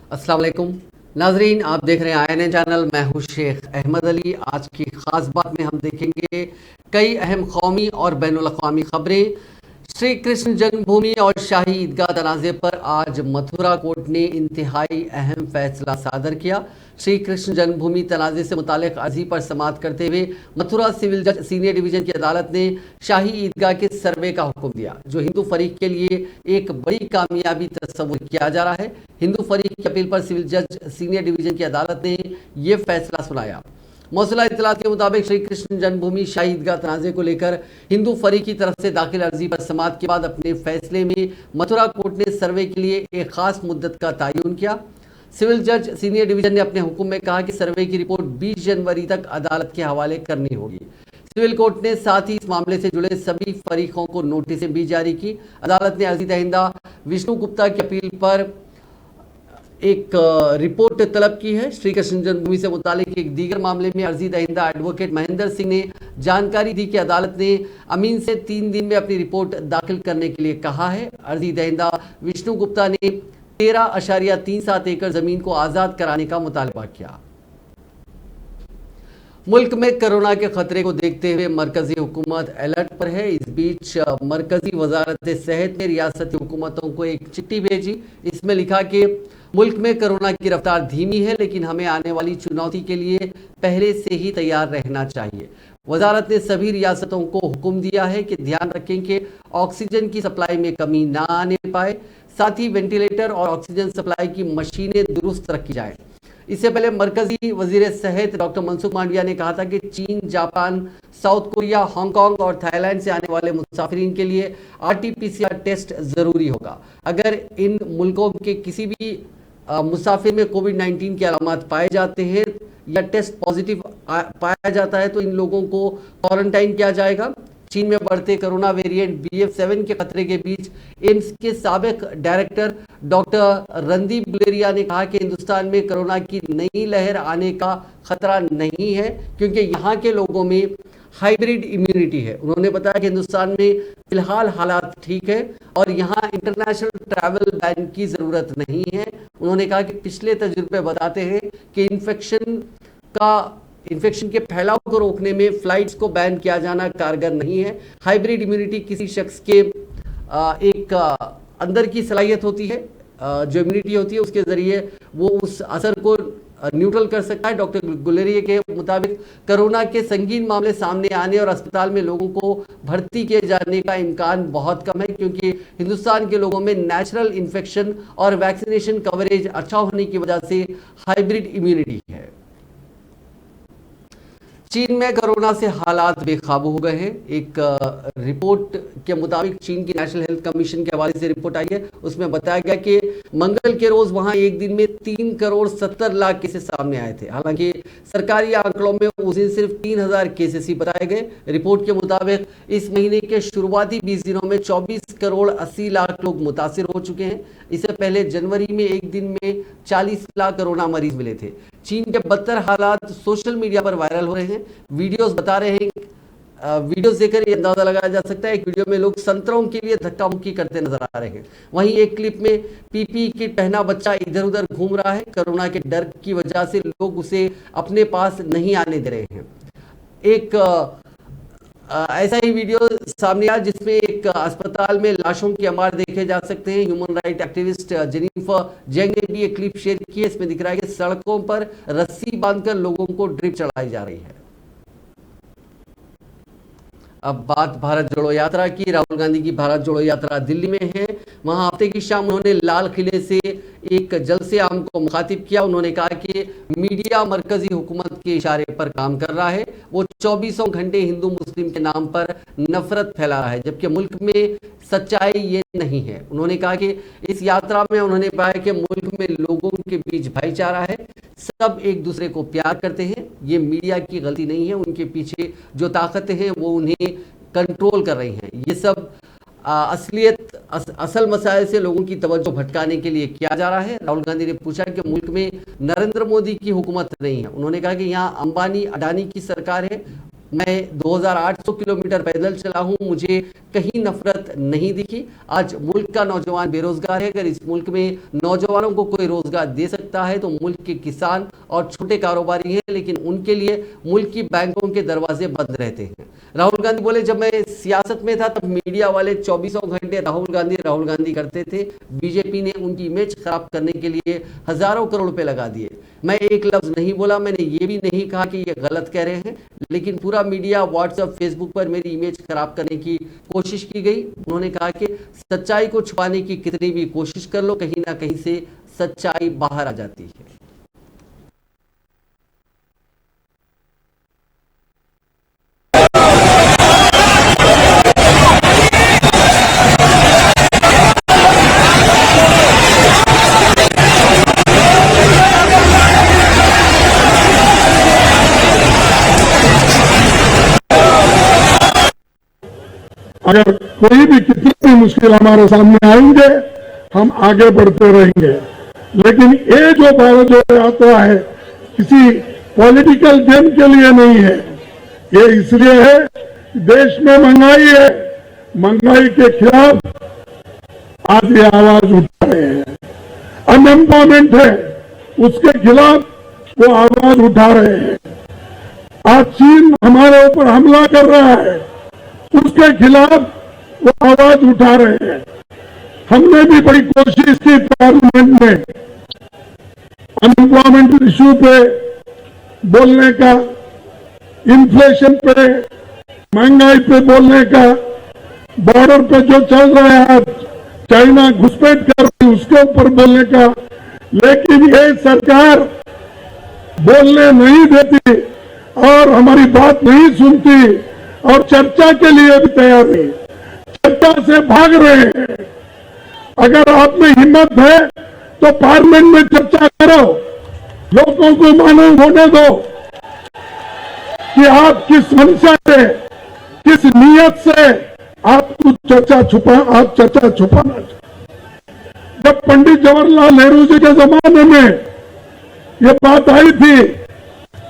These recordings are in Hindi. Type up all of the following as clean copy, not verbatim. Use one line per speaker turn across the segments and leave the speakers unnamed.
अस्सलाम वालेकुम नाजरीन, आप देख रहे हैं INN चैनल। मैं हूं शेख अहमद अली। आज की खास बात में हम देखेंगे कई अहम कौमी और बैनुल अक़वामी खबरें। श्री कृष्ण जन्मभूमि और शाही ईदगाह तनाज़े पर आज मथुरा कोर्ट ने इंतहाई अहम फैसला सादर किया। श्री कृष्ण जन्मभूमि तनाज़े से मुतालिक अर्जी पर समाअत करते हुए मथुरा सिविल जज सीनियर डिवीजन की अदालत ने शाही ईदगाह के सर्वे का हुक्म दिया, जो हिंदू फरीक के लिए एक बड़ी कामयाबी तस्वुर किया जा रहा है। हिंदू फरीक की अपील पर सिविल जज सीनियर डिवीजन की अदालत ने यह फैसला सुनाया। मौसूला इत्तलात के मुताबिक श्री कृष्ण जन्मभूमि शाही ईदगाह तनाज़े को लेकर हिंदू फरीक की तरफ से दाखिल अर्जी पर समाअत के बाद अपने फैसले में मथुरा कोर्ट ने सर्वे के लिए एक खास मुद्दत का तयन किया। सिविल जज सीनियर डिवीजन ने अपने हुक्म में कहा कि सर्वे की रिपोर्ट 20 जनवरी तक अदालत के हवाले करनी होगी। सिविल कोर्ट ने साथ ही इस मामले से जुड़े सभी फरीकों को नोटिसें भी जारी की। अदालत ने अर्जी दहिंदा विष्णु गुप्ता की अपील पर एक रिपोर्ट तलब की है। श्री कृष्ण जन्मभूमि से मुतालिक एक दीगर मामले में अर्जी दहिंदा एडवोकेट महेंद्र सिंह ने जानकारी दी कि अदालत ने अमीन से 3 दिन में अपनी रिपोर्ट दाखिल करने के लिए कहा है। अर्जी दहिंदा विष्णु गुप्ता ने 13.37 एकड़ जमीन को आज़ाद कराने का मुतालबा किया। मुल्क में कोरोना के खतरे को देखते हुए मरकजी हुकूमत अलर्ट पर है। इस बीच मरकजी वजारत सेहत ने रियासती हुकूमतों को एक चिट्ठी भेजी। इसमें लिखा कि मुल्क में कोरोना की रफ्तार धीमी है, लेकिन हमें आने वाली चुनौती के लिए पहले से ही तैयार रहना चाहिए। वजारत ने सभी रियासतों को हुक्म दिया है कि ध्यान रखें कि ऑक्सीजन की सप्लाई में कमी ना आने पाए। साथ ही वेंटिलेटर और ऑक्सीजन सप्लाई की मशीनें दुरुस्त रखी जाए। इससे पहले मरकजी वजीर सेहत डॉक्टर मनसुख मांडविया ने कहा था कि चीन, जापान, साउथ कोरिया, हांगकांग और थाईलैंड से आने वाले मुसाफिरीन के लिए RT-PCR टेस्ट जरूरी होगा। अगर इन मुल्कों के किसी भी मुसाफिर में कोविड-19 के अलामत पाए जाते हैं या टेस्ट पॉजिटिव पाया जाता है तो इन लोगों को क्वारंटाइन किया जाएगा। चीन में बढ़ते कोरोना वेरिएंट BF7 के खतरे के बीच एम्स के साबिक डायरेक्टर डॉक्टर रणदीप गुलेरिया ने कहा कि हिंदुस्तान में कोरोना की नई लहर आने का खतरा नहीं है, क्योंकि यहाँ के लोगों में हाइब्रिड इम्यूनिटी है। उन्होंने बताया कि हिंदुस्तान में फिलहाल हालात ठीक है और यहाँ इंटरनेशनल ट्रैवल बैन की ज़रूरत नहीं है। उन्होंने कहा कि पिछले तजुर्बे बताते हैं कि इन्फेक्शन के फैलाव को रोकने में फ्लाइट्स को बैन किया जाना कारगर नहीं है। हाइब्रिड इम्यूनिटी किसी शख्स के एक अंदर की सलाहियत होती है, जो इम्यूनिटी होती है उसके ज़रिए वो उस असर को न्यूट्रल कर सकता है। डॉक्टर गुलेरिया के मुताबिक कोरोना के संगीन मामले सामने आने और अस्पताल में लोगों को भर्ती किए जाने का इम्कान बहुत कम है, क्योंकि हिंदुस्तान के लोगों में नेचुरल इन्फेक्शन और वैक्सीनेशन कवरेज अच्छा होने की वजह से हाइब्रिड इम्यूनिटी है। चीन में कोरोना से हालात बेकाबू हो गए हैं। एक रिपोर्ट के मुताबिक चीन की नेशनल हेल्थ कमीशन के हवाले से रिपोर्ट आई है। उसमें बताया गया कि मंगल के रोज वहां एक दिन में 3 करोड़ 70 लाख केसेस सामने आए थे। हालांकि सरकारी आंकड़ों में उस दिन सिर्फ 3000 केसेस ही बताए गए। रिपोर्ट के मुताबिक इस महीने के शुरुआती 20 दिनों में 24 करोड़ 80 लाख लोग मुतासिर हो चुके हैं। इससे पहले जनवरी में एक दिन में 40 लाख कोरोना मरीज मिले थे। चीन के बदतर हालात सोशल मीडिया पर वायरल हो रहे हैं। वीडियोस बता रहे हैं, वीडियोस देखकर ये अंदाजा लगाया जा सकता है। एक वीडियो में लोग संतरों के लिए धक्का मुक्की करते नजर आ रहे हैं। वहीं एक क्लिप में PPE किट पहना बच्चा इधर उधर घूम रहा है। कोरोना के डर की वजह से लोग उसे अपने पास नहीं आने दे रहे हैं। एक ऐसा ही वीडियो सामने आया जिसमें एक अस्पताल में लाशों के अमार देखे जा सकते हैं। ह्यूमन राइट एक्टिविस्ट जेनिफर जेंग ने भी एक क्लिप शेयर की है। इसमें दिख रहा है कि सड़कों पर रस्सी बांधकर लोगों को ड्रिप चढ़ाई जा रही है। अब बात भारत जोड़ो यात्रा की। राहुल गांधी की भारत जोड़ो यात्रा दिल्ली में है। वहां हफ्ते की शाम उन्होंने लाल किले से एक जलसे आम को मुखातिब किया। उन्होंने कहा कि मीडिया मरकजी हुकूमत के इशारे पर काम कर रहा है। वो 24 घंटे हिंदू मुस्लिम के नाम पर नफरत फैला रहा है, जबकि मुल्क में सच्चाई ये नहीं है। उन्होंने कहा कि इस यात्रा में उन्होंने पाया कि मुल्क में लोगों के बीच भाईचारा है, सब एक दूसरे को प्यार करते हैं। ये मीडिया की गलती नहीं है, उनके पीछे जो ताकतें हैं वो उन्हें कंट्रोल कर रही हैं। ये सब असल मसाइल से लोगों की तवज्जो भटकाने के लिए किया जा रहा है। राहुल गांधी ने पूछा कि मुल्क में नरेंद्र मोदी की हुकूमत नहीं है। उन्होंने कहा कि यहाँ अंबानी अडानी की सरकार है। मैं 2800 किलोमीटर पैदल चला हूं, मुझे कहीं नफरत नहीं दिखी। आज मुल्क का नौजवान बेरोजगार है, अगर इस मुल्क में नौजवानों को कोई रोजगार दे सकता है तो मुल्क के किसान और छोटे कारोबारी हैं, लेकिन उनके लिए मुल्क की बैंकों के दरवाजे बंद रहते हैं। राहुल गांधी बोले, जब मैं सियासत में था तब मीडिया वाले 24 घंटे राहुल गांधी करते थे। बीजेपी ने उनकी इमेज खराब करने के लिए हजारों करोड़ रुपए लगा दिए। मैं एक लफ्ज नहीं बोला, मैंने ये भी नहीं कहा कि ये गलत कह रहे हैं, लेकिन पूरा मीडिया व्हाट्सएप फेसबुक पर मेरी इमेज खराब करने की कोशिश की गई। उन्होंने कहा कि सच्चाई को छुपाने की कितनी भी कोशिश कर लो, कहीं ना कहीं से सच्चाई बाहर आ जाती है।
अगर कोई भी कितनी भी मुश्किल हमारे सामने आएंगे, हम आगे बढ़ते रहेंगे। लेकिन ये जो भारत जोड़ो यात्रा है किसी पॉलिटिकल गेम के लिए नहीं है। ये इसलिए है देश में महंगाई है, महंगाई के खिलाफ आज ये आवाज उठा रहे हैं। अनएम्प्लॉयमेंट है, उसके खिलाफ वो आवाज उठा रहे हैं। आज चीन हमारे ऊपर हमला कर रहा है, उसके खिलाफ वो आवाज उठा रहे हैं। हमने भी बड़ी कोशिश की पार्लियामेंट में अनएम्प्लॉयमेंट इश्यू पे बोलने का, इन्फ्लेशन पे, महंगाई पे बोलने का, बॉर्डर पे जो चल रहा है आज चाइना घुसपैठ कर रही उसके ऊपर बोलने का, लेकिन ये सरकार बोलने नहीं देती और हमारी बात नहीं सुनती और चर्चा के लिए भी तैयार नहीं, चर्चा से भाग रहे हैं। अगर आप में हिम्मत है तो पार्लियामेंट में चर्चा करो, लोगों को मालूम होने दो कि आप किस मंशा से, किस नियत से आप चर्चा छुपाना। जब पंडित जवाहरलाल नेहरू जी के जमाने में ये बात आई थी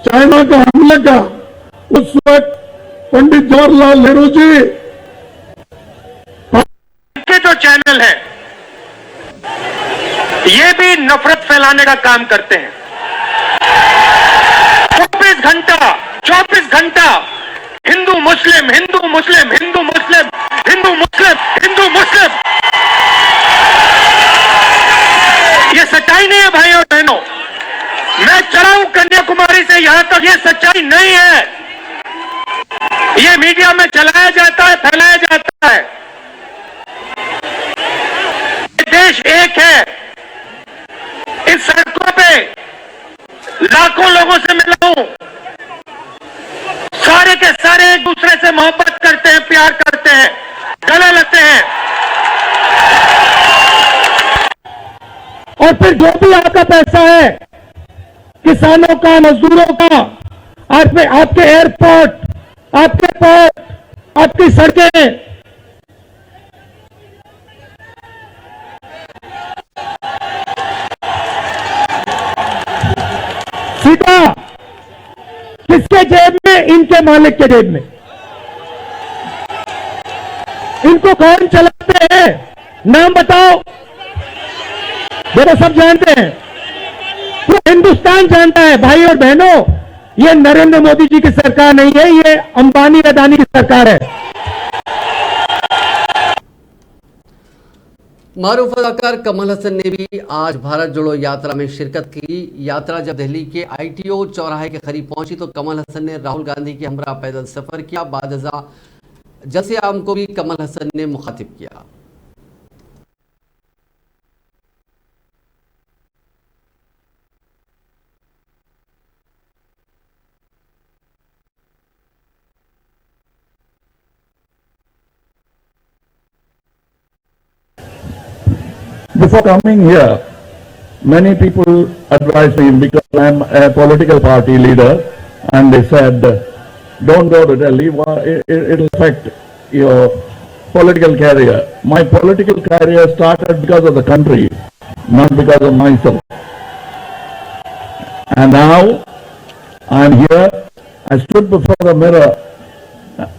चाइना का हमले का, उस वक्त पंडित जवाहरलाल नेहरू जी
के जो चैनल है ये भी नफरत फैलाने का काम करते हैं। 24 घंटा हिंदू मुस्लिम, हिंदू मुस्लिम, हिंदू मुस्लिम, हिंदू मुस्लिम, हिंदू मुस्लिम। ये सच्चाई नहीं है भाई और बहनों। मैं चला हूं कन्याकुमारी से यहां तक, ये सच्चाई नहीं है। ये मीडिया में चलाया जाता है, फैलाया जाता है। देश एक है। इस सड़कों पे लाखों लोगों से मिला हूं, सारे के सारे एक दूसरे से मोहब्बत करते हैं, प्यार करते हैं, गले लगते हैं।
और फिर जो भी आपका पैसा है, किसानों का, मजदूरों का, आपके एयरपोर्ट, आपके पोर्ट, आपकी सड़कें, सीधा किसके जेब में? इनके मालिक के जेब में। इनको कौन चलाते हैं? नाम बताओ। ये तो सब जानते हैं, पूरा हिंदुस्तान जानता है। भाई और बहनों, ये नरेंद्र मोदी जी की सरकार नहीं है, ये अंबानी अदानी की सरकार है।
मारूफ अदाकार कमल हसन ने भी आज भारत जोड़ो यात्रा में शिरकत की। यात्रा जब दिल्ली के ITO चौराहे के करीब पहुंची तो कमल हसन ने राहुल गांधी के हमरा पैदल सफर किया। बादजा जैसे आम को भी कमल हसन ने मुखातिब किया।
Before coming here, many people advised me, because I'm a political party leader, and they said, don't go to Delhi, it'll affect your political career. My political career started because of the country, not because of myself. And now I'm here I stood before the mirror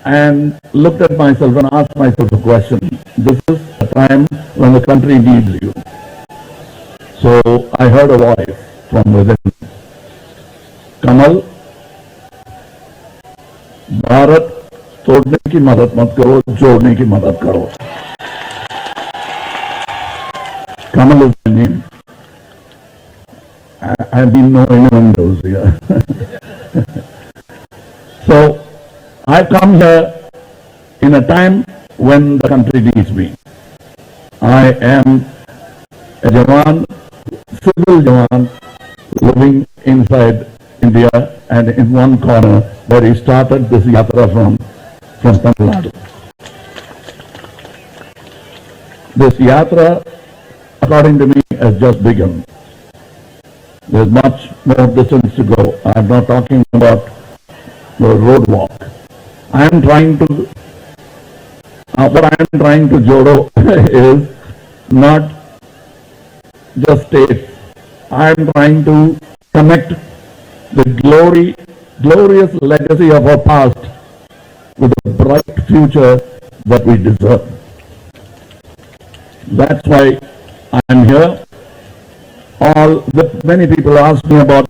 and looked at myself and asked myself a question. This is a time when the country needs you. So I heard a voice from within. कमल, भारत तोड़ने की मदद मत करो, जोड़ने की मदद करो. Kamal is my name. I didn't know anyone knows here. So I come here in a time when the country needs me. I am a Jawan, civil Jawan, living inside India and in one corner where he started this yatra from Tamil Nadu. This yatra, according to me, has just begun. There's much more distance to go. I'm not talking about the road walk. I'm trying to, what I'm trying to jodo is not just states. I'm trying to connect the glorious legacy of our past with the bright future that we deserve. That's why I'm here. Many people ask me about.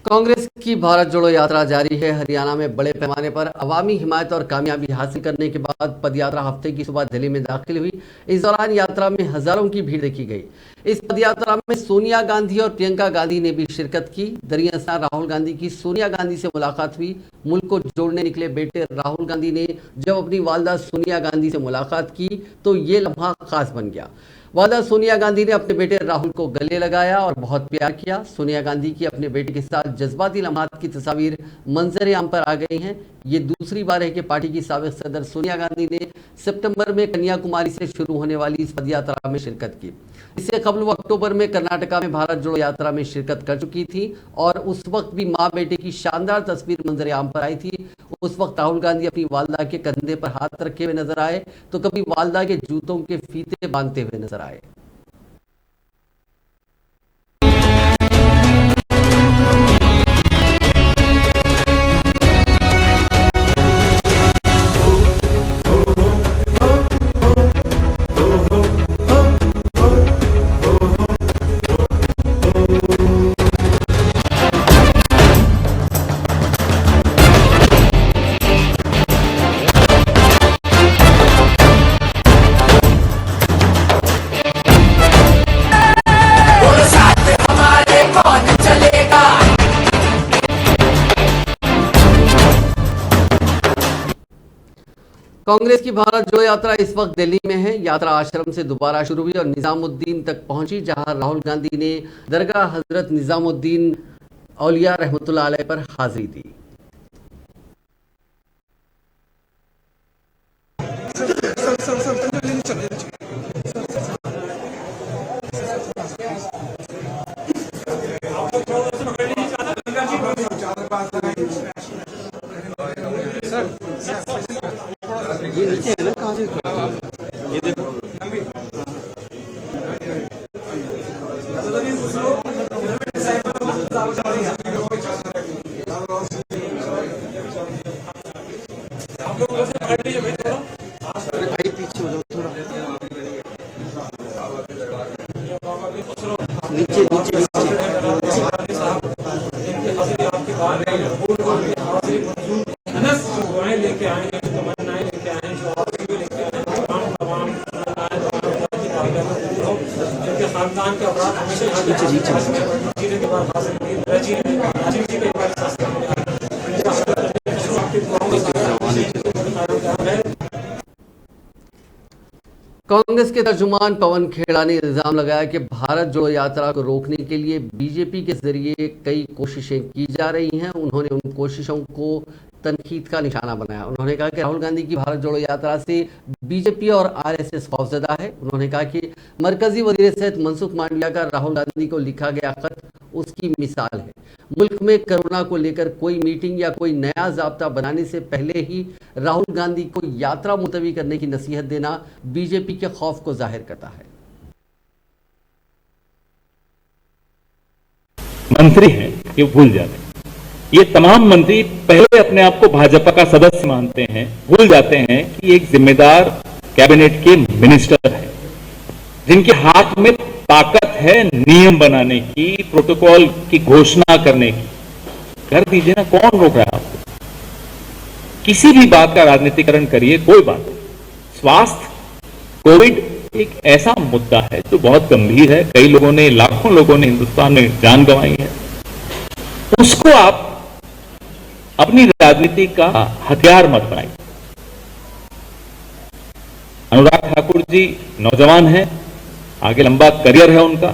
Congress की भारत जोड़ो यात्रा जारी है। हरियाणा में बड़े पैमाने पर अवामी हिमायत और कामयाबी हासिल करने के बाद पदयात्रा हफ्ते की सुबह दिल्ली में दाखिल हुई। इस दौरान यात्रा में हजारों की भीड़ देखी गई। इस पदयात्रा में सोनिया गांधी और प्रियंका गांधी ने भी शिरकत की। दरअसल राहुल गांधी की सोनिया गांधी से मुलाकात हुई। मुल्क को जोड़ने निकले बेटे राहुल गांधी ने जब अपनी वालदा सोनिया गांधी से मुलाकात की तो ये लम्हा खास बन गया। वालदा सोनिया गांधी ने अपने बेटे राहुल को गले लगाया और बहुत प्यार किया। सोनिया गांधी की अपने बेटे के साथ जज्बाती लम्हात की तस्वीर मंजर आम पर आ गई हैं। ये दूसरी बार है कि पार्टी की साबिक सदर सोनिया गांधी ने सितंबर में कन्याकुमारी से शुरू होने वाली इस पदयात्रा में शिरकत की। इससे कबल वो अक्टूबर में कर्नाटका में भारत जोड़ो यात्रा में शिरकत कर चुकी थी और उस वक्त भी मां बेटे की शानदार तस्वीर मंजर आम पर आई थी। उस वक्त राहुल गांधी अपनी वालदा के कंधे पर हाथ रखे हुए नजर आए तो कभी वालदा के जूतों के फीते बांधते हुए नजर आए। कांग्रेस की भारत जोड़ो यात्रा इस वक्त दिल्ली में है। यात्रा आश्रम से दोबारा शुरू हुई और निजामुद्दीन तक पहुंची, जहां राहुल गांधी ने दरगाह हजरत निजामुद्दीन औलिया रहमतुल्लाह अलैह पर हाजिरी दी। कांग्रेस के तर्जुमान पवन खेड़ा ने इल्जाम लगाया कि भारत जोड़ो यात्रा को रोकने के लिए बीजेपी के जरिए कई कोशिशें की जा रही हैं। उन्होंने उन कोशिशों को तनकीद का निशाना बनाया। उन्होंने कहा कि राहुल गांधी की भारत जोड़ो यात्रा से बीजेपी और आरएसएस खौफजदा है। उन्होंने कहा कि मरकजी वजीर सेहत मनसुख मांडविया का राहुल गांधी को लिखा गया खत उसकी मिसाल है। मुल्क में कोरोना को लेकर कोई मीटिंग या कोई नया ज़ाब्ता बनाने से पहले ही राहुल गांधी को यात्रा मुलतवी करने की नसीहत देना बीजेपी के खौफ को जाहिर करता है।
मंत्री हैं ये भूल जाते, ये तमाम मंत्री पहले अपने आप को भाजपा का सदस्य मानते हैं, भूल जाते हैं कि एक जिम्मेदार कैबिनेट के मिनिस्टर हैं, जिनके हाथ में ताकत है नियम बनाने की, प्रोटोकॉल की घोषणा करने की। कर दीजिए ना, कौन रोक रहा है आपको? किसी भी बात का राजनीतिकरण करिए, कोई बात नहीं। स्वास्थ्य, कोविड एक ऐसा मुद्दा है जो बहुत गंभीर है, कई लोगों ने, लाखों लोगों ने हिंदुस्तान में जान गंवाई है। उसको आप अपनी राजनीति का हथियार मत बनाइए। अनुराग ठाकुर जी नौजवान हैं, आगे लंबा करियर है उनका,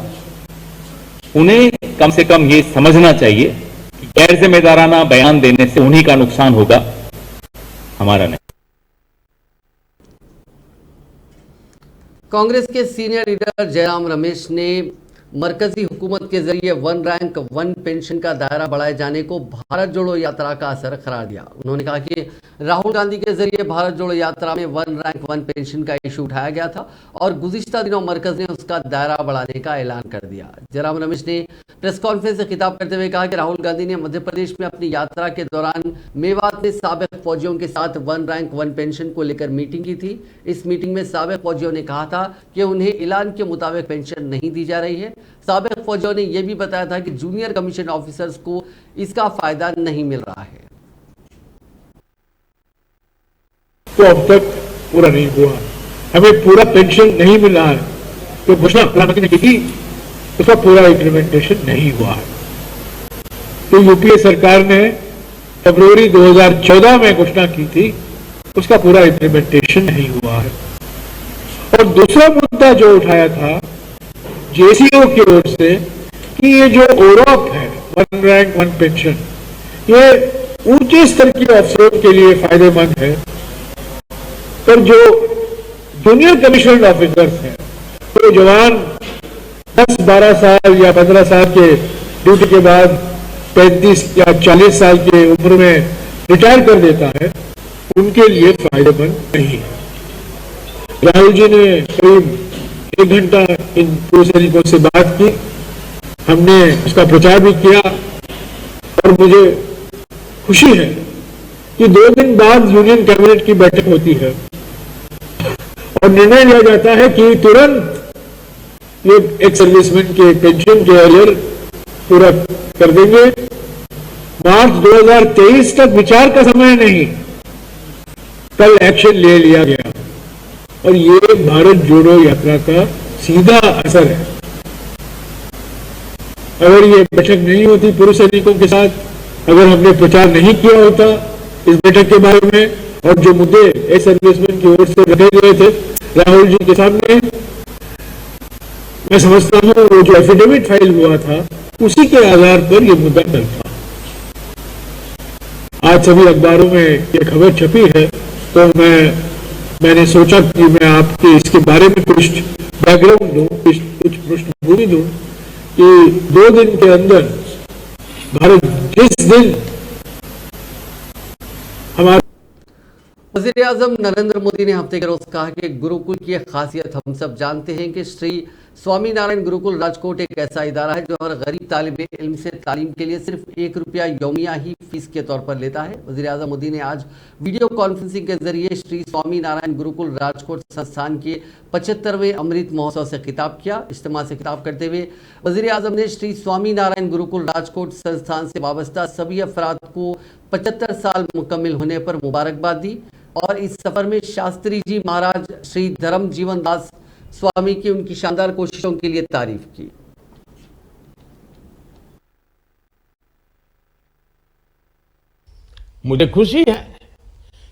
उन्हें कम से कम ये समझना चाहिए कि गैर जिम्मेदाराना बयान देने से उन्हीं का नुकसान होगा, हमारा नहीं।
कांग्रेस के सीनियर लीडर जयराम रमेश ने मरकजी हुकूमत के जरिए वन रैंक वन पेंशन का दायरा बढ़ाए जाने को भारत जोड़ो यात्रा का असर करार दिया। उन्होंने कहा कि राहुल गांधी के जरिए भारत जोड़ो यात्रा में वन रैंक वन पेंशन का इशू उठाया गया था और गुज़िश्ता दिनों मरकज ने उसका दायरा बढ़ाने का ऐलान कर दिया। जयराम रमेश ने प्रेस कॉन्फ्रेंस से खिताब करते हुए कहा कि राहुल गांधी ने मध्य प्रदेश में अपनी यात्रा के दौरान मेवात में साबिक फौजियों के साथ वन रैंक वन पेंशन को लेकर मीटिंग की थी। इस मीटिंग में साबिक फौजियों ने कहा था कि उन्हें ऐलान के मुताबिक पेंशन नहीं दी जा रही है। साबिक फौजियों ने यह भी बताया था कि जूनियर कमीशन ऑफिसर्स को इसका फायदा नहीं मिल रहा है।
तो अब तक पूरा नहीं हुआ, हमें पूरा पेंशन नहीं मिला है। तो घोषणा प्रधानमंत्री ने की थी, उसका पूरा इम्प्लीमेंटेशन नहीं हुआ है। तो यूपीए सरकार ने फरवरी 2014 में घोषणा की थी, उसका पूरा इम्प्लीमेंटेशन नहीं हुआ है। और दूसरा मुद्दा जो उठाया था जेसीओ की ओर से कि ये जो ओरॉप है, वन रैंक वन पेंशन, ये ऊंचे स्तर की अफसरों के लिए फायदेमंद है, पर जो जूनियर कमीशन ऑफिसर्स हैं, तो जवान 10-12 साल या 15 साल के ड्यूटी के बाद 35 या 40 साल की उम्र में रिटायर कर देता है, उनके लिए फायदेमंद नहीं है। राहुल जी ने करीब 1 घंटा इन पूर्व सैनिकों से बात की, हमने उसका प्रचार भी किया और मुझे खुशी है कि 2 दिन बाद यूनियन कैबिनेट की बैठक होती है और निर्णय लिया जाता है कि तुरंत ये एक सर्विसमैन के पेंशन के अरियर पूरा कर देंगे। मार्च 2023 तक विचार का समय नहीं, कल एक्शन ले लिया गया और ये भारत जोड़ो यात्रा का सीधा असर है। अगर ये बैठक नहीं होती पूर्व सैनिकों के साथ, अगर हमने प्रचार नहीं किया होता इस बैठक के बारे में और जो मुद्दे एक्स सर्विसमैन की ओर से रखे गए थे राहुल जी के सामने, मैं समझता हूं वो जो एफिडेविट फाइल हुआ था उसी के आधार पर यह मुद्दा दर्ज था। आज सभी अखबारों में ये खबर छपी है, तो मैंने सोचा कि मैं आपके इसके बारे में कुछ बैकग्राउंड दूं, कुछ पृष्ठभूमि दूं कि 2 दिन के अंदर भारत जिस दिन हमारा
वज़ीर-ए-आज़म नरेंद्र मोदी ने हफ्ते के रोज कहा कि गुरुकुल की एक खासियत हम सब जानते हैं कि श्री स्वामीनारायण गुरुकुल राजकोट एक ऐसा इदारा है जो हर गरीब तालिब इल्म से तालीम के लिए सिर्फ 1 रुपया यौमिया ही फीस के तौर पर लेता है। वज़ीर-ए-आज़म मोदी ने आज वीडियो कॉन्फ्रेंसिंग के जरिए श्री स्वामीनारायण गुरुकुल राजकोट संस्थान के 75वें अमृत महोत्सव से खिताब किया। इज्तिमा से खिताब करते हुए वज़ीर-ए-आज़म ने श्री स्वामीनारायण गुरुकुल राजकोट संस्थान से वाबस्ता सभी अफराद को 75 साल मुकम्मिल होने पर मुबारकबाद दी और इस सफर में शास्त्री जी महाराज श्री धर्म जीवन दास स्वामी की उनकी शानदार कोशिशों के लिए तारीफ की।
मुझे खुशी है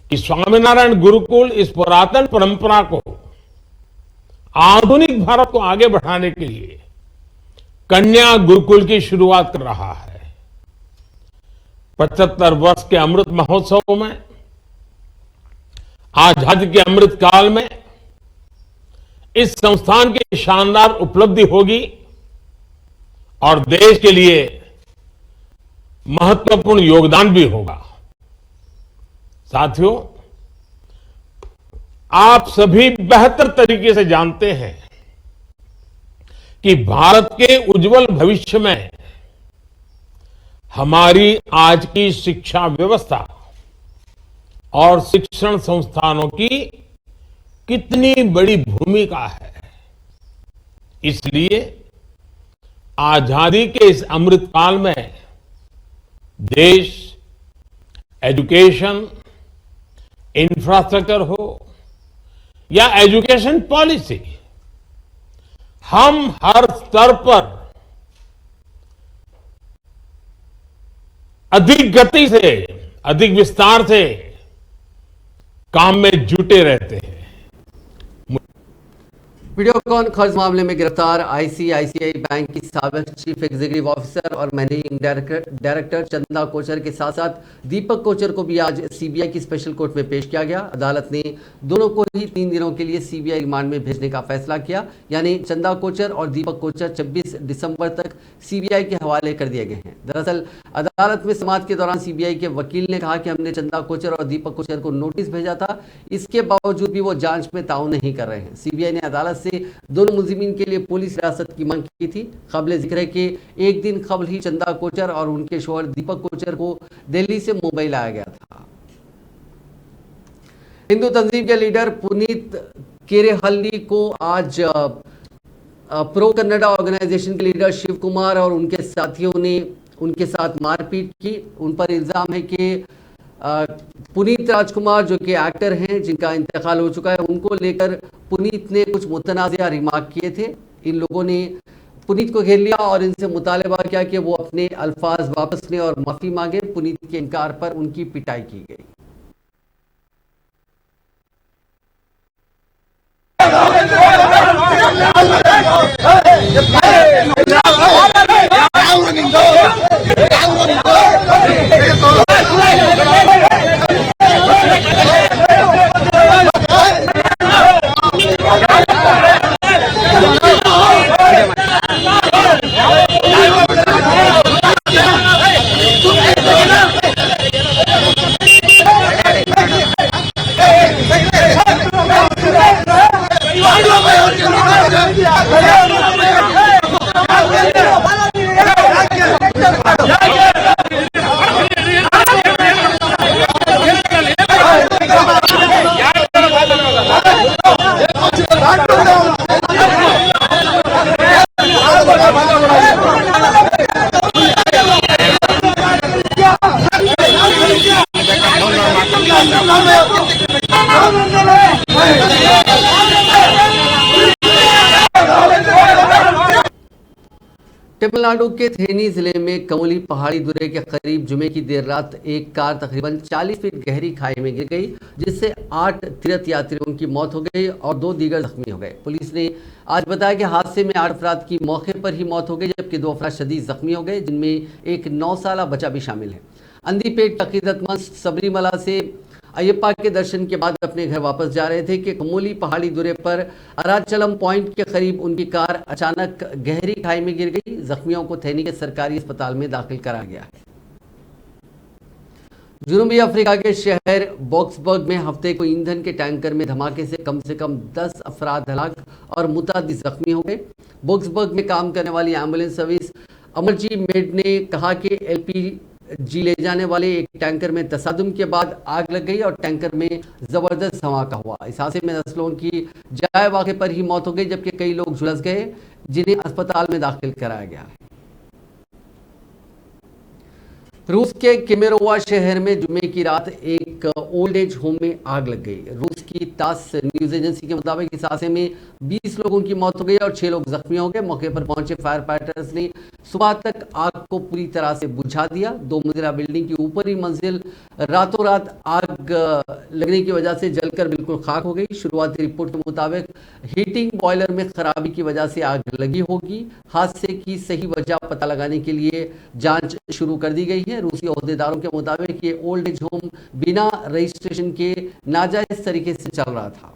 कि स्वामीनारायण गुरुकुल इस पुरातन परंपरा को आधुनिक भारत को आगे बढ़ाने के लिए कन्या गुरुकुल की शुरुआत कर रहा है। 75 वर्ष के अमृत महोत्सव में, आजादी के अमृत काल में इस संस्थान की शानदार उपलब्धि होगी और देश के लिए महत्वपूर्ण योगदान भी होगा। साथियों, आप सभी बेहतर तरीके से जानते हैं कि भारत के उज्जवल भविष्य में हमारी आज की शिक्षा व्यवस्था और शिक्षण संस्थानों की कितनी बड़ी भूमिका है। इसलिए आजादी के इस अमृत काल में देश एजुकेशन, इंफ्रास्ट्रक्चर हो या एजुकेशन पॉलिसी, हम हर स्तर पर अधिक गति से, अधिक विस्तार से काम में जुटे रहते हैं।
वीडियोकॉन खर्च मामले में गिरफ्तार आईसीआईसीआई बैंक की साबिक चीफ एग्जीक्यूटिव ऑफिसर और मैनेजिंग डायरेक्टर चंदा कोचर के साथ साथ दीपक कोचर को भी आज सीबीआई की स्पेशल कोर्ट में पेश किया गया। अदालत ने दोनों को ही 3 दिनों के लिए सीबीआई रिमांड में भेजने का फैसला किया, यानी चंदा कोचर और दीपक कोचर 26 दिसंबर तक सीबीआई के हवाले कर दिए गए हैं। दरअसल अदालत में समाअत के दौरान सीबीआई के वकील ने कहा कि हमने चंदा कोचर और दीपक कोचर को नोटिस भेजा था, इसके बावजूद भी वो जांच में ताउन नहीं कर रहे हैं। सीबीआई ने अदालत से दोनों मुलजिमीन के लिए पुलिस हिरासत की मांग की थी। काबिले जिक्र है कि एक दिन कबल ही चंदा कोचर और उनके शौहर दीपक कोचर को दिल्ली से मुंबई लाया गया था। हिंदू तंजीम के लीडर पुनीत केरेहल्ली को आज प्रो कन्नडा ऑर्गेनाइजेशन के लीडर शिव कुमार और उनके साथियों ने उनके साथ मारपीट की। उन पर इल्जाम है कि पुनीत राजकुमार जो कि एक्टर हैं, जिनका इंतकाल हो चुका है, उनको लेकर पुनीत ने कुछ मुतनाज़िया रिमार्क किए थे। इन लोगों ने पुनीत को घेर लिया और इनसे मुतालबा किया कि वो अपने अल्फाज वापस लें और माफ़ी मांगे। पुनीत के इनकार पर उनकी पिटाई की गई। तमिलनाडु के थेनी जिले में कमोली पहाड़ी दुर्रे के करीब जुमे की देर रात एक कार तकरीबन 40 फीट गहरी खाई में गिर गई, जिससे 8 तीर्थ यात्रियों की मौत हो गई और 2 दीगर जख्मी हो गए। पुलिस ने आज बताया कि हादसे में 8 अफराद की मौके पर ही मौत हो गई, जबकि 2 अफराद शदीद जख्मी हो गए, जिनमें एक 9 साला बच्चा भी शामिल है। अंधीपेट अकीदतमंद सबरीमला से अयप्पा के दर्शन के बाद अपने घर वापस जा रहे थे कि कमोली पहाड़ी दुर्रे पर अराचलम पॉइंट के करीब उनकी कार अचानक गहरी खाई में गिर गई। जख्मियों को थेनी के सरकारी अस्पताल में दाखिल करा गया है। जनूबी अफ्रीका के शहर बॉक्सबर्ग में हफ्ते को ईंधन के टैंकर में धमाके से कम 10 अफराद हलाक और मुतादिद जख्मी हो गए। बॉक्सबर्ग में काम करने वाली एम्बुलेंस सर्विस अमरजी मेड ने कहा कि LPG ले जाने वाले एक टैंकर में तसादुम के बाद आग लग गई और टैंकर में जबरदस्त धमाका हुआ। इस हादसे में 10 लोगों की जाए वाक़े पर ही मौत हो गई, जबकि कई लोग झुलस गए, जिन्हें अस्पताल में दाखिल कराया गया है। रूस के केमेरोवा शहर में जुमे की रात एक ओल्ड एज होम में आग लग गई। रूस की तास न्यूज एजेंसी के मुताबिक इस हादसे में 20 लोगों की मौत हो गई और 6 लोग जख्मी हो गए। मौके पर पहुंचे फायर फाइटर्स ने सुबह तक आग को पूरी तरह से बुझा दिया। 2 मंजिला बिल्डिंग की ऊपरी मंजिल रातों रात आग लगने की वजह से जलकर बिल्कुल खाक हो गई। शुरुआती रिपोर्ट के मुताबिक हीटिंग बॉयलर में खराबी की वजह से आग लगी होगी। हादसे की सही वजह पता लगाने के लिए जांच शुरू कर दी गई है। रूसी ओहदेदारों के मुताबिक ये ओल्ड एज होम बिना रजिस्ट्रेशन के नाजायज तरीके से चल रहा था।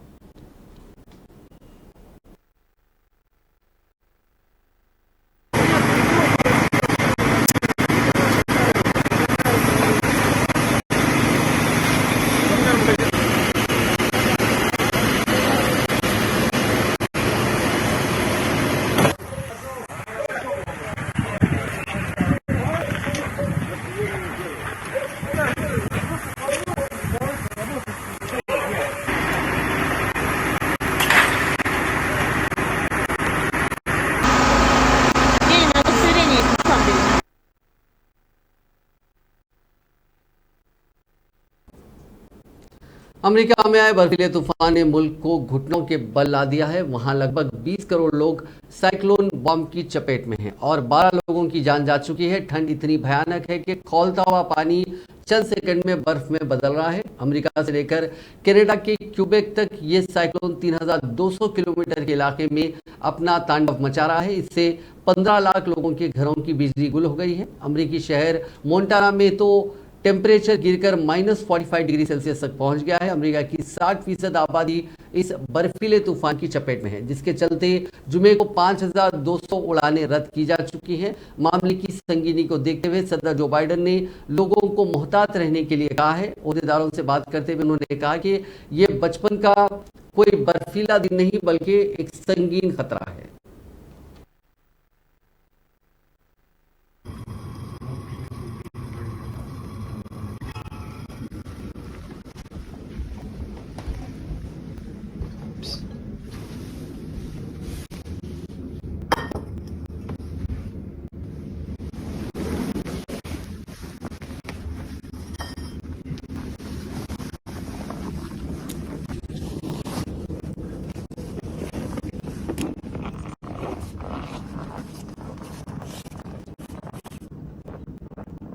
अमेरिका में आए बर्फीले तूफान ने मुल्क को घुटनों के बल ला दिया है। वहां लगभग 20 करोड़ लोग साइक्लोन बॉम्ब की चपेट में हैं और 12 लोगों की जान जा चुकी है। ठंड इतनी भयानक है कि खौलता हुआ पानी चंद सेकंड में बर्फ में बदल रहा है। अमेरिका से लेकर कनाडा के क्यूबेक तक ये साइक्लोन 3200 किलोमीटर के इलाके में अपना तांडव मचा रहा है। इससे 15 लाख लोगों के घरों की बिजली गुल हो गई है। अमेरिकी शहर मोंटाना में तो टेम्परेचर गिरकर -45 डिग्री सेल्सियस तक पहुंच गया है। अमेरिका की 60% आबादी इस बर्फीले तूफान की चपेट में है, जिसके चलते जुमे को 5200 उड़ानें रद्द की जा चुकी हैं। मामले की संगीनी को देखते हुए सदर जो बाइडेन ने लोगों को मुहतात रहने के लिए कहा है। ओहदेदारों से बात करते हुए उन्होंने कहा कि ये बचपन का कोई बर्फीला दिन नहीं बल्कि एक संगीन खतरा है।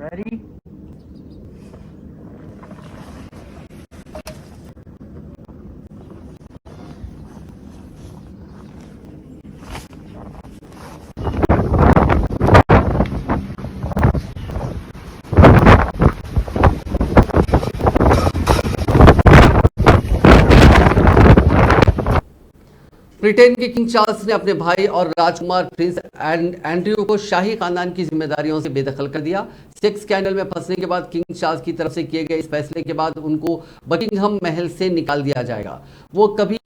Ready?
ब्रिटेन के किंग चार्ल्स ने अपने भाई और राजकुमार प्रिंस एंड्रयू को शाही खानदान की जिम्मेदारियों से बेदखल कर दिया। सेक्स स्कैंडल में फंसने के बाद किंग चार्ल्स की तरफ से किए गए इस फैसले के बाद उनको बकिंघम महल से निकाल दिया जाएगा। वो कभी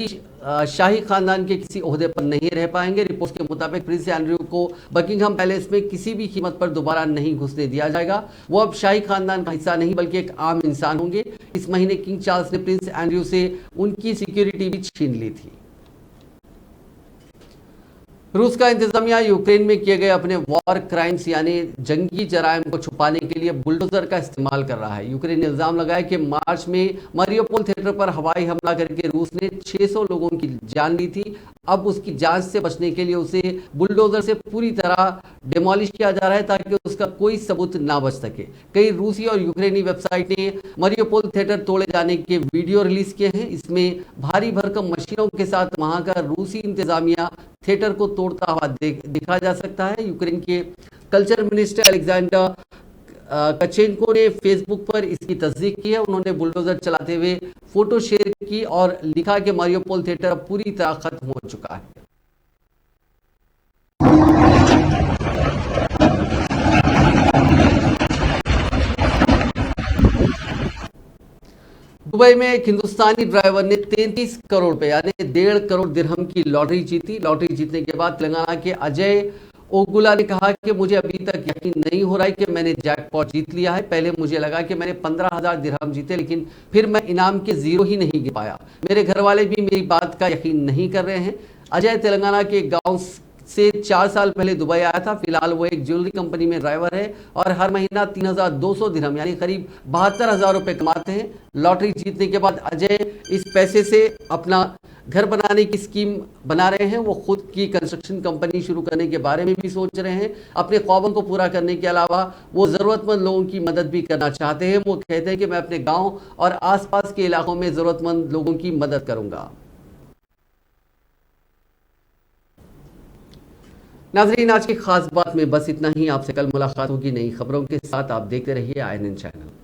शाही खानदान के किसी ओहदे पर नहीं रह पाएंगे। रिपोर्ट्स के मुताबिक प्रिंस एंड्रयू को बकिंघम पैलेस में किसी भी कीमत पर दोबारा नहीं घुसने दिया जाएगा। वो अब शाही खानदान का हिस्सा नहीं बल्कि एक आम इंसान होंगे। इस महीने किंग चार्ल्स ने प्रिंस एंड्रयू से उनकी सिक्योरिटी भी छीन ली थी। रूस का इंतजामिया यूक्रेन में किए गए अपने वॉर क्राइम्स यानी जंगी जराइम को छुपाने के लिए बुलडोजर का इस्तेमाल कर रहा है। यूक्रेन ने इल्जाम लगाया कि मार्च में मारियोपोल थिएटर पर हवाई हमला करके रूस ने 600 लोगों की जान ली थी। अब उसकी जांच से बचने के लिए उसे बुलडोजर से पूरी तरह डिमोलिश किया जा रहा है ताकि उसका कोई सबूत ना बच सके। कई रूसी और यूक्रेनी वेबसाइट ने मारियोपोल थिएटर तोड़े जाने के वीडियो रिलीज किए हैं। इसमें भारी भरकम मशीनों के साथ वहां का रूसी इंतजामिया थिएटर को तोड़ता हुआ दिखा जा सकता है। यूक्रेन के कल्चर मिनिस्टर अलेक्जेंडर कचेंको ने फेसबुक पर इसकी तस्दीक की है। उन्होंने बुलडोजर चलाते हुए फोटो शेयर की और लिखा कि मारियोपोल थिएटर पूरी तरह खत्म हो चुका है। दुबई में एक हिंदुस्तानी ड्राइवर ने 33 करोड़ रुपए यानी 1.5 करोड़ दिरहम की लॉटरी जीती। लॉटरी जीतने के बाद तेलंगाना के अजय ओगुला ने कहा कि मुझे अभी तक यकीन नहीं हो रहा है कि मैंने जैकपॉट जीत लिया है। पहले मुझे लगा कि मैंने 15,000 दिरहम जीते, लेकिन फिर मैं इनाम के जीरो ही नहीं गिन पाया। मेरे घर वाले भी मेरी बात का यकीन नहीं कर रहे हैं। अजय तेलंगाना के गांव से 4 साल पहले दुबई आया था। फिलहाल वो एक ज्वेलरी कंपनी में ड्राइवर है और हर महीना 3,200 दिरहम यानी करीब 72,000 रुपए कमाते हैं। लॉटरी जीतने के बाद अजय इस पैसे से अपना घर बनाने की स्कीम बना रहे हैं। वो खुद की कंस्ट्रक्शन कंपनी शुरू करने के बारे में भी सोच रहे हैं। अपने ख्वाबों को पूरा करने के अलावा वो ज़रूरतमंद लोगों की मदद भी करना चाहते हैं। वो कहते हैं कि मैं अपने गाँव और आसपास के इलाकों में ज़रूरतमंद लोगों की मदद करूँगा। नाजरीन, आज की खास बात में बस इतना ही। आपसे कल मुलाकात होगी नई खबरों के साथ। आप देखते रहिए INN चैनल।